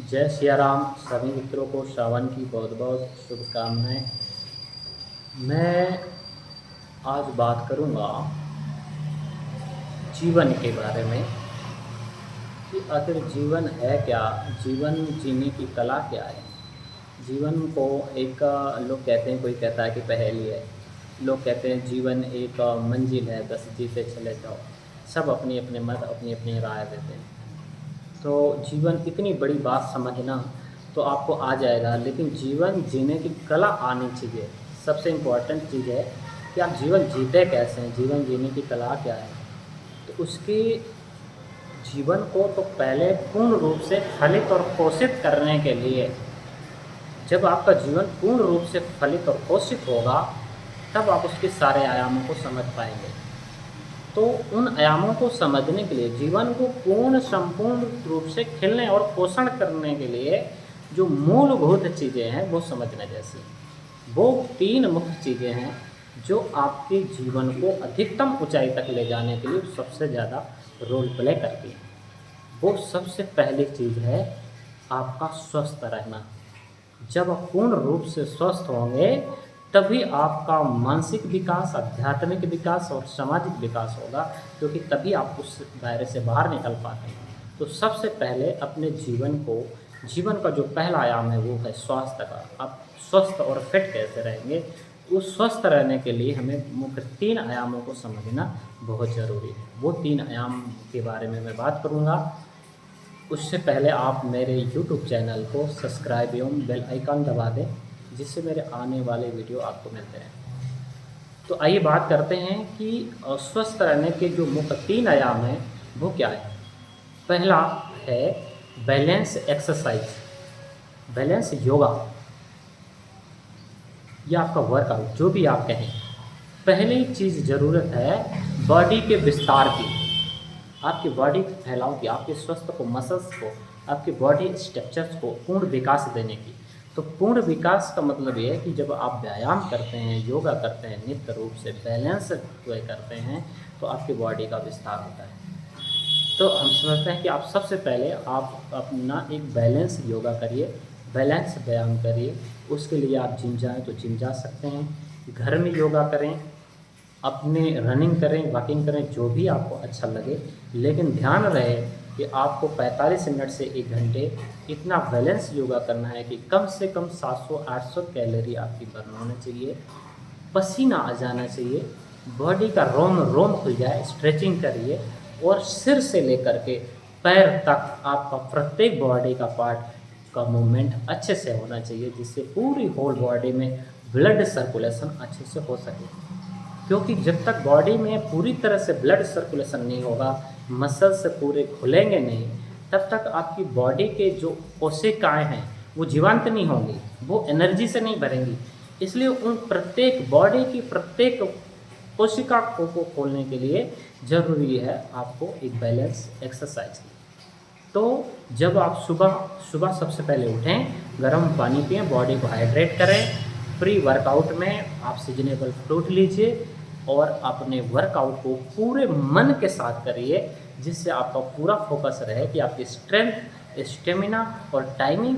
जय सिया राम। सभी मित्रों को श्रावण की बहुत बहुत शुभकामनाएं। मैं आज बात करूंगा जीवन के बारे में कि आखिर जीवन है क्या, जीवन जीने की कला क्या है। जीवन को एक लोग कहते हैं, कोई कहता है कि पहेली है, लोग कहते हैं जीवन एक मंजिल है, बस जीते चले जाओ। सब अपनी अपने मत, अपनी अपनी राय देते हैं। तो जीवन इतनी बड़ी बात समझना तो आपको आ जाएगा, लेकिन जीवन जीने की कला आनी चाहिए। सबसे इम्पोर्टेंट चीज़ है कि आप जीवन जीते कैसे हैं, जीवन जीने की कला क्या है। तो उसकी जीवन को तो पहले पूर्ण रूप से फलित और पोषित करने के लिए, जब आपका जीवन पूर्ण रूप से फलित और पोषित होगा तब आप उसके सारे आयामों को समझ पाएंगे। तो उन आयामों को समझने के लिए, जीवन को पूर्ण संपूर्ण रूप से खिलने और पोषण करने के लिए जो मूलभूत चीज़ें हैं वो समझना जैसी, वो तीन मुख्य चीज़ें हैं जो आपके जीवन को अधिकतम ऊंचाई तक ले जाने के लिए सबसे ज़्यादा रोल प्ले करती हैं। वो सबसे पहली चीज़ है आपका स्वस्थ रहना। जब आप पूर्ण रूप से स्वस्थ होंगे तभी आपका मानसिक विकास, आध्यात्मिक विकास और सामाजिक विकास होगा, क्योंकि तभी आप उस दायरे से बाहर निकल पाते हैं। तो सबसे पहले अपने जीवन का जो पहला आयाम है वो है स्वास्थ्य का। आप स्वस्थ और फिट कैसे रहेंगे, उस स्वस्थ रहने के लिए हमें मुख्य तीन आयामों को समझना बहुत ज़रूरी है। वो तीन आयाम के बारे में मैं बात करूँगा। उससे पहले आप मेरे YouTube चैनल को सब्सक्राइब एवं बेल आइकन दबा दें, जिससे मेरे आने वाले वीडियो आपको मिलते हैं। तो आइए बात करते हैं कि स्वस्थ रहने के जो मुख्य तीन आयाम हैं वो क्या है। पहला है बैलेंस एक्सरसाइज, बैलेंस योगा या आपका वर्कआउट, जो भी आप कहें। पहली चीज़ ज़रूरत है बॉडी के विस्तार की, आपकी बॉडी के फैलाव की, आपके स्वास्थ्य को, मसल्स को, आपके बॉडी स्ट्रक्चर्स को पूर्ण विकास देने की। तो पूर्ण विकास का मतलब ये है कि जब आप व्यायाम करते हैं, योगा करते हैं, नित्य रूप से बैलेंस करते हैं, तो आपकी बॉडी का विस्तार होता है। तो हम समझते हैं कि आप सबसे पहले आप अपना एक बैलेंस योगा करिए, बैलेंस व्यायाम करिए। उसके लिए आप जिम जाएँ तो जिम जा सकते हैं, घर में योगा करें, अपने रनिंग करें, वॉकिंग करें, जो भी आपको अच्छा लगे। लेकिन ध्यान रहे कि आपको 45 मिनट से 1 घंटे इतना बैलेंस योगा करना है कि कम से कम 700-800 कैलोरी आपकी बर्न होनी चाहिए, पसीना आ जाना चाहिए, बॉडी का रोम रोम खुल जाए। स्ट्रेचिंग करिए और सिर से लेकर के पैर तक आपका प्रत्येक बॉडी का पार्ट का मूवमेंट अच्छे से होना चाहिए, जिससे पूरी होल बॉडी में ब्लड सर्कुलेशन अच्छे से हो सके। क्योंकि जब तक बॉडी में पूरी तरह से ब्लड सर्कुलेशन नहीं होगा, मसल्स पूरे खुलेंगे नहीं, तब तक आपकी बॉडी के जो कोशिकाएं हैं वो जीवंत नहीं होंगी, वो एनर्जी से नहीं भरेंगी। इसलिए उन प्रत्येक बॉडी की प्रत्येक कोशिका को खोलने के लिए ज़रूरी है आपको एक बैलेंस एक्सरसाइज की। तो जब आप सुबह सुबह सबसे पहले उठें, गर्म पानी पिएं, बॉडी को हाइड्रेट करें। प्री वर्कआउट में आप सीजनेबल फ्रूट लीजिए और अपने वर्कआउट को पूरे मन के साथ करिए, जिससे आपका पूरा फोकस रहे कि आपकी स्ट्रेंथ, स्टेमिना और टाइमिंग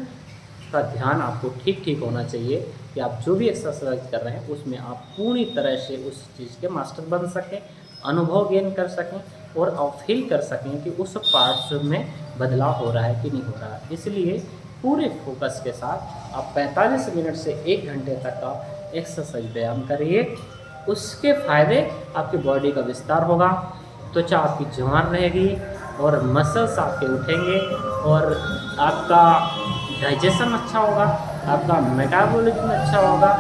का ध्यान आपको ठीक ठीक होना चाहिए कि आप जो भी एक्सरसाइज कर रहे हैं उसमें आप पूरी तरह से उस चीज़ के मास्टर बन सकें, अनुभव गेन कर सकें और आप फील कर सकें कि उस पार्ट्स में बदलाव हो रहा है कि नहीं हो रहा है। इसलिए पूरे फोकस के साथ आप 45 मिनट से 1 घंटे तक का एक्सरसाइज व्यायाम करिए। उसके फ़ायदे आपकी बॉडी का विस्तार होगा, त्वचा आपकी जवान रहेगी और मसल्स आपके उठेंगे और आपका डाइजेशन अच्छा होगा, आपका मेटाबॉलिज्म अच्छा होगा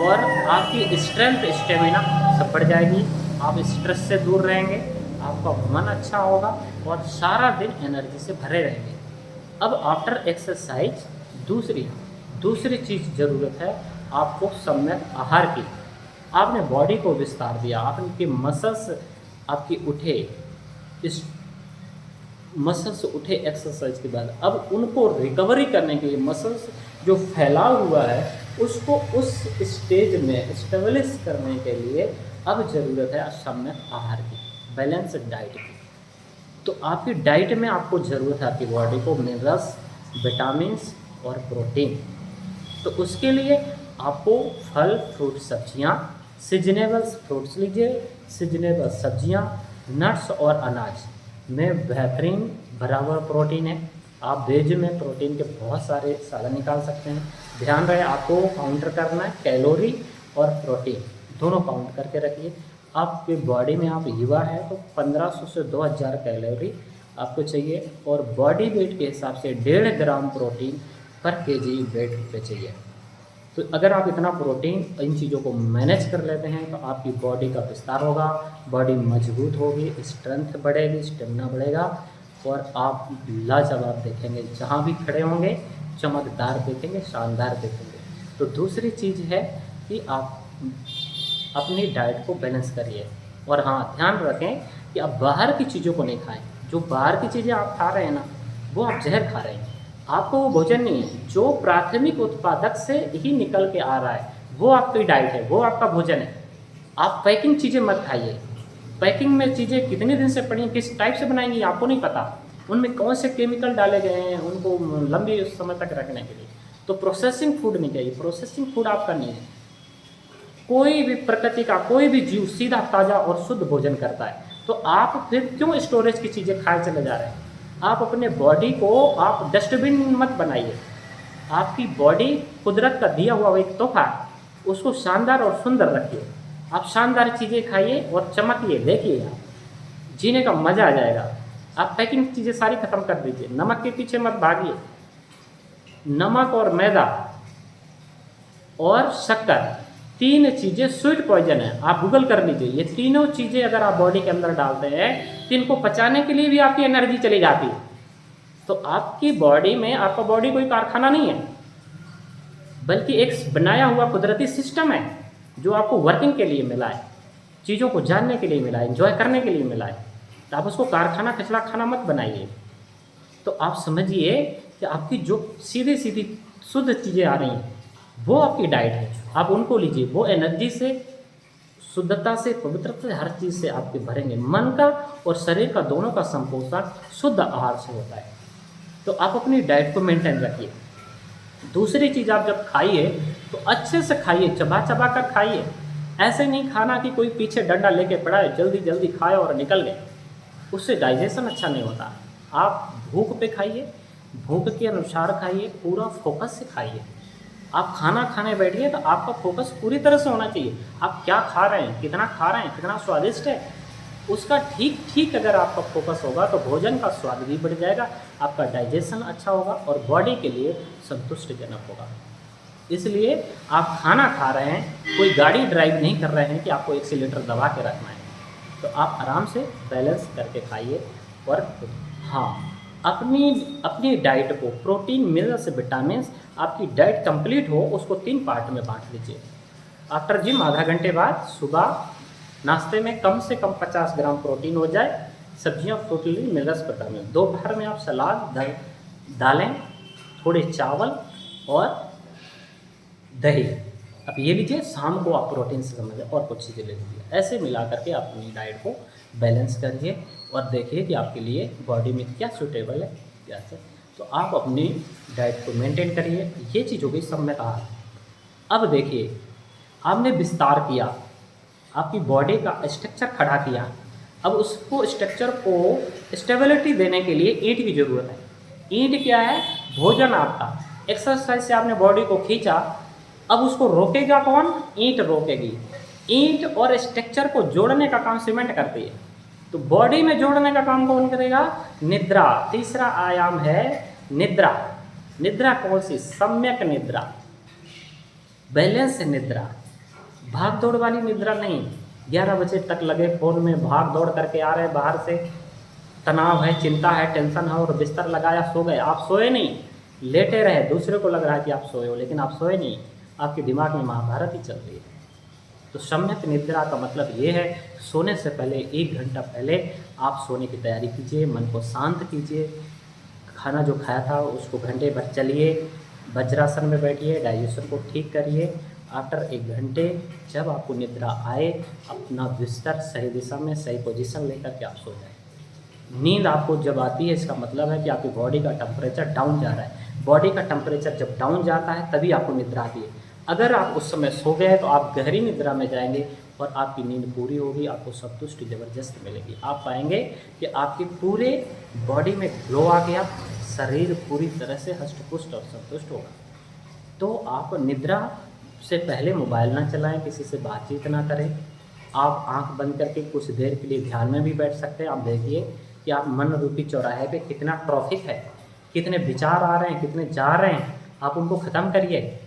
और आपकी स्ट्रेंथ, स्टेमिना सब बढ़ जाएगी। आप स्ट्रेस से दूर रहेंगे, आपका मन अच्छा होगा और सारा दिन एनर्जी से भरे रहेंगे। अब आफ्टर एक्सरसाइज दूसरी चीज़ ज़रूरत है आपको सम्यक आहार की। आपने बॉडी को विस्तार दिया, आपके मसल्स आपके उठे, इस मसल्स उठे एक्सरसाइज के बाद, अब उनको रिकवरी करने के लिए मसल्स जो फैला हुआ है उसको उस स्टेज में स्टेबलिश करने के लिए अब ज़रूरत है सम्यक आहार की, बैलेंस डाइट की। तो आपकी डाइट में आपको ज़रूरत है आपकी बॉडी को मिनरल्स विटामिन्स और प्रोटीन। तो उसके लिए आपको फल, फ्रूट, सब्जियां, सीजनेबल्स फ्रूट्स लीजिए, सीजनेबल सब्जियां, नट्स और अनाज में बेहतरीन बराबर प्रोटीन है। आप वेज में प्रोटीन के बहुत सारे साधन निकाल सकते हैं। ध्यान रहे आपको काउंटर करना है, कैलोरी और प्रोटीन दोनों काउंट करके रखिए। आपके बॉडी में आप युवा है तो 1500 से 2000 कैलोरी आपको चाहिए और बॉडी वेट के हिसाब से 1.5 ग्राम प्रोटीन पर केजी वेट पे चाहिए। तो अगर आप इतना प्रोटीन इन चीज़ों को मैनेज कर लेते हैं तो आपकी बॉडी का विस्तार होगा, बॉडी मजबूत होगी, स्ट्रेंथ बढ़ेगी, स्टेमिना बढ़ेगा और आप लाजवाब देखेंगे, जहाँ भी खड़े होंगे चमकदार देखेंगे, शानदार देखेंगे। तो दूसरी चीज़ है कि आप अपनी डाइट को बैलेंस करिए और हाँ, ध्यान रखें कि आप बाहर की चीज़ों को नहीं खाएं। जो बाहर की चीज़ें आप खा रहे हैं ना, वो आप जहर खा रहे हैं। आपको वो भोजन नहीं है जो प्राथमिक उत्पादक से ही निकल के आ रहा है, वो आपकी डाइट है, वो आपका भोजन है। आप पैकिंग चीज़ें मत खाइए। पैकिंग में चीज़ें कितने दिन से पड़ी हैं, किस टाइप से बनाएंगी आपको नहीं पता, उनमें कौन से केमिकल डाले गए हैं उनको लंबी समय तक रखने के लिए। तो प्रोसेसिंग फूड नहीं चाहिए, प्रोसेसिंग फूड आपका नहीं है। कोई भी प्रकृति का कोई भी जीव सीधा, ताज़ा और शुद्ध भोजन करता है, तो आप फिर क्यों स्टोरेज की चीज़ें खाए चले जा रहे हैं। आप अपने बॉडी को आप डस्टबिन मत बनाइए। आपकी बॉडी कुदरत का दिया हुआ एक तोहफा, उसको शानदार और सुंदर रखिए। आप शानदार चीज़ें खाइए और चमकिए, देखिए आप जीने का मज़ा आ जाएगा। आप पैकिंग चीज़ें सारी ख़त्म कर दीजिए, नमक के पीछे मत भागिए। नमक और मैदा और शक्कर, तीन चीज़ें स्वीट पॉइजन है। आप गूगल कर लीजिए, ये तीनों चीज़ें अगर आप बॉडी के अंदर डालते हैं तो इनको पचाने के लिए भी आपकी एनर्जी चली जाती है। तो आपकी बॉडी में, आपका बॉडी कोई कारखाना नहीं है, बल्कि एक बनाया हुआ कुदरती सिस्टम है जो आपको वर्किंग के लिए मिला है, चीज़ों को जानने के लिए मिला है, एंजॉय करने के लिए मिला है। तो आप उसको कारखाना, कचरा खाना मत बनाइए। तो आप समझिए कि आपकी जो सीधी सीधी शुद्ध चीज़ें आ रही हैं वो आपकी डाइट है, आप उनको लीजिए। वो एनर्जी से, शुद्धता से, पवित्रता से, हर चीज़ से आपके भरेंगे। मन का और शरीर का दोनों का संपोषण शुद्ध आहार से होता है। तो आप अपनी डाइट को मेंटेन रखिए। दूसरी चीज़, आप जब खाइए तो अच्छे से खाइए, चबा चबा कर खाइए। ऐसे नहीं खाना कि कोई पीछे डंडा लेके पड़ा है, जल्दी जल्दी खाए और निकल गए, उससे डाइजेशन अच्छा नहीं होता। आप भूख पे खाइए, भूख के अनुसार खाइए, पूरा फोकस से खाइए। आप खाना खाने बैठिए तो आपका फोकस पूरी तरह से होना चाहिए। आप क्या खा रहे हैं, कितना खा रहे हैं, कितना स्वादिष्ट है, उसका ठीक ठीक अगर आपका फोकस होगा तो भोजन का स्वाद भी बढ़ जाएगा, आपका डाइजेशन अच्छा होगा और बॉडी के लिए संतुष्टिजनक होगा। इसलिए आप खाना खा रहे हैं, कोई गाड़ी ड्राइव नहीं कर रहे हैं कि आपको एक्सीलेटर दबा के रखना है। तो आप आराम से बैलेंस करके खाइए। और हाँ, अपनी डाइट को प्रोटीन, मिनरल्स, विटामिन्स, आपकी डाइट कंप्लीट हो उसको 3 पार्ट में बांट लीजिए। आफ्टर जिम आधा घंटे बाद सुबह नाश्ते में कम से कम 50 ग्राम प्रोटीन हो जाए, सब्जियां, फ्रूट, मिनरल्स, विटामिन। दोपहर में आप सलाद, दालें, थोड़े चावल और दही आप ये लीजिए। शाम को आप प्रोटीन से समझिए और कुछ चीज़ें ले लीजिए। ऐसे मिला करके आप अपनी डाइट को बैलेंस करिए और देखिए कि आपके लिए बॉडी में क्या सूटेबल है, क्या है। तो आप अपनी डाइट को मेंटेन करिए। ये चीज़ हो गई सब में कहा। अब देखिए, आपने विस्तार किया, आपकी बॉडी का स्ट्रक्चर खड़ा किया। अब उसको, स्ट्रक्चर को स्टेबिलिटी देने के लिए ईंट की ज़रूरत है। ईंट क्या है? भोजन आपका। एक्सरसाइज से आपने बॉडी को खींचा, अब उसको रोकेगा कौन? ईंट रोकेगी। ईंट और स्ट्रक्चर को जोड़ने का काम सीमेंट करती है। तो बॉडी में जोड़ने का काम कौन करेगा? निद्रा। तीसरा आयाम है निद्रा। निद्रा कौन सी? सम्यक निद्रा, बैलेंस निद्रा, भाग दौड़ वाली निद्रा नहीं। 11 बजे तक लगे फ़ोन में, भाग दौड़ करके आ रहे हैं बाहर से, तनाव है, चिंता है, टेंशन है और बिस्तर लगाया सो गए। आप सोए नहीं, लेटे रहे। दूसरे को लग रहा है कि आप सोए हो, लेकिन आप सोए नहीं, आपके दिमाग में महाभारत ही चल रही है। तो सम्यक निद्रा का मतलब ये है, सोने से पहले 1 घंटा पहले आप सोने की तैयारी कीजिए, मन को शांत कीजिए। खाना जो खाया था उसको घंटे भर चलिए, वज्रासन में बैठिए, डाइजेशन को ठीक करिए। आफ्टर 1 घंटे जब आपको निद्रा आए, अपना बिस्तर सही दिशा में, सही पोजीशन लेकर के आप सो जाएं। नींद आपको जब आती है, इसका मतलब है कि आपकी बॉडी का टेम्परेचर डाउन जा रहा है। बॉडी का टेम्परेचर जब डाउन जाता है तभी आपको निद्रा आती है। अगर आप उस समय सो गए तो आप गहरी निद्रा में जाएंगे और आपकी नींद पूरी होगी, आपको संतुष्टि ज़बरदस्त मिलेगी। आप पाएंगे कि आपकी पूरे बॉडी में ग्लो आ गया, शरीर पूरी तरह से हष्ट-पुष्ट और संतुष्ट होगा। तो आप निद्रा से पहले मोबाइल ना चलाएं, किसी से बातचीत ना करें। आप आंख बंद करके कुछ देर के लिए ध्यान में भी बैठ सकते हैं। आप देखिए कि आप मन रूपी चौराहे पे कितना ट्रैफिक है, कितने विचार आ रहे हैं, कितने जा रहे हैं। आप उनको ख़त्म करिए,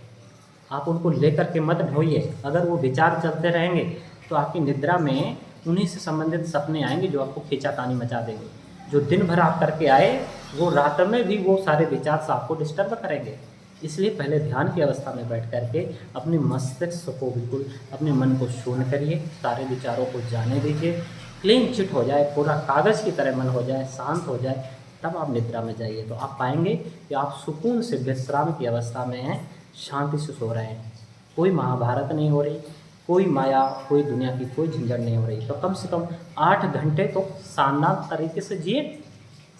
आप उनको लेकर के मत ढोइए। अगर वो विचार चलते रहेंगे तो आपकी निद्रा में उन्हीं से संबंधित सपने आएंगे जो आपको खींचातानी मचा देंगे। जो दिन भर आप करके आए वो रात में भी वो सारे विचार से आपको डिस्टर्ब करेंगे। इसलिए पहले ध्यान की अवस्था में बैठ करके अपने मस्तिष्क को बिल्कुल अपने मन को शून्य करिए, सारे विचारों को जाने दीजिए, क्लीन चिट हो जाए, पूरा कागज़ की तरह मन हो जाए, शांत हो जाए, तब आप निद्रा में जाइए। तो आप पाएंगे कि आप सुकून से विश्राम की अवस्था में हैं, शांति से सो रहे हैं। कोई महाभारत नहीं हो रही, कोई माया, कोई दुनिया की कोई झंझट नहीं हो रही। तो कम से कम 8 घंटे तो शानदार तरीके से जिए।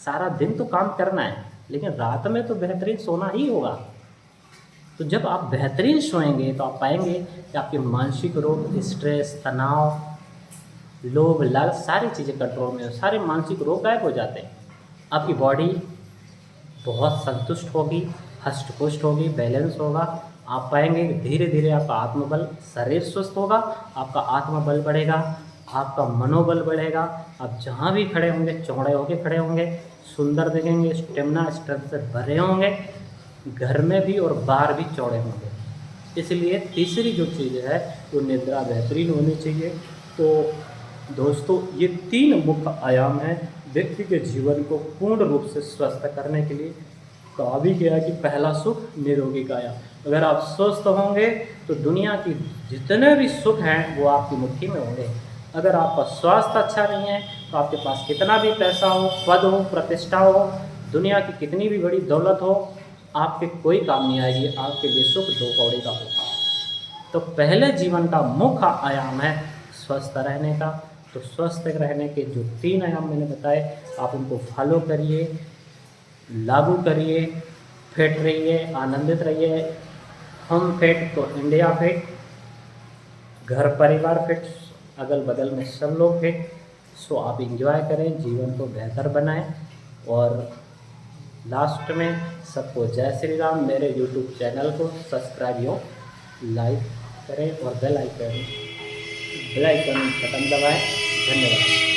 सारा दिन तो काम करना है, लेकिन रात में तो बेहतरीन सोना ही होगा। तो जब आप बेहतरीन सोएंगे तो आप पाएंगे कि आपके मानसिक रोग, स्ट्रेस, तनाव, लोभ, लालच सारी चीज़ें कंट्रोल में हो, सारे मानसिक रोग गायब हो जाते हैं। आपकी बॉडी बहुत संतुष्ट होगी, हष्ट-पुष्ट होगी, बैलेंस होगा। आप पाएंगे कि धीरे धीरे आपका आत्मबल, शरीर स्वस्थ होगा, आपका आत्मबल बढ़ेगा, आपका मनोबल बढ़ेगा। आप जहाँ भी खड़े होंगे चौड़े होके खड़े होंगे, सुंदर दिखेंगे, स्टेमिना स्ट्रेंथ से भरे होंगे, घर में भी और बाहर भी चौड़े होंगे। इसलिए तीसरी जो चीज़ है वो निद्रा बेहतरीन होनी चाहिए। तो दोस्तों ये 3 मुख्य आयाम हैं व्यक्ति के जीवन को पूर्ण रूप से स्वस्थ करने के लिए। तो अभी क्या है कि पहला सुख निरोगी काया। अगर आप स्वस्थ होंगे तो दुनिया की जितने भी सुख हैं वो आपकी मुट्ठी में होंगे। अगर आपका स्वास्थ्य अच्छा नहीं है तो आपके पास कितना भी पैसा हो, पद हो, प्रतिष्ठा हो, दुनिया की कितनी भी बड़ी दौलत हो, आपके कोई काम नहीं आएगी। आपके लिए सुख 2 कौड़ी का होगा। तो पहले जीवन का मुख्य आयाम है स्वस्थ रहने का। तो स्वस्थ रहने के जो 3 आयाम मैंने बताए, आप उनको फॉलो करिए, लागू करिए, फिट रहिए, आनंदित रहिए। हम फिट तो इंडिया फिट, घर परिवार फिट, अगल बगल में सब लोग फिट। सो आप एंजॉय करें, जीवन को बेहतर बनाएं। और लास्ट में सबको जय श्री राम। मेरे यूट्यूब चैनल को सब्सक्राइब और लाइक करें और बेल आइकन बटन दबाएं। धन्यवाद।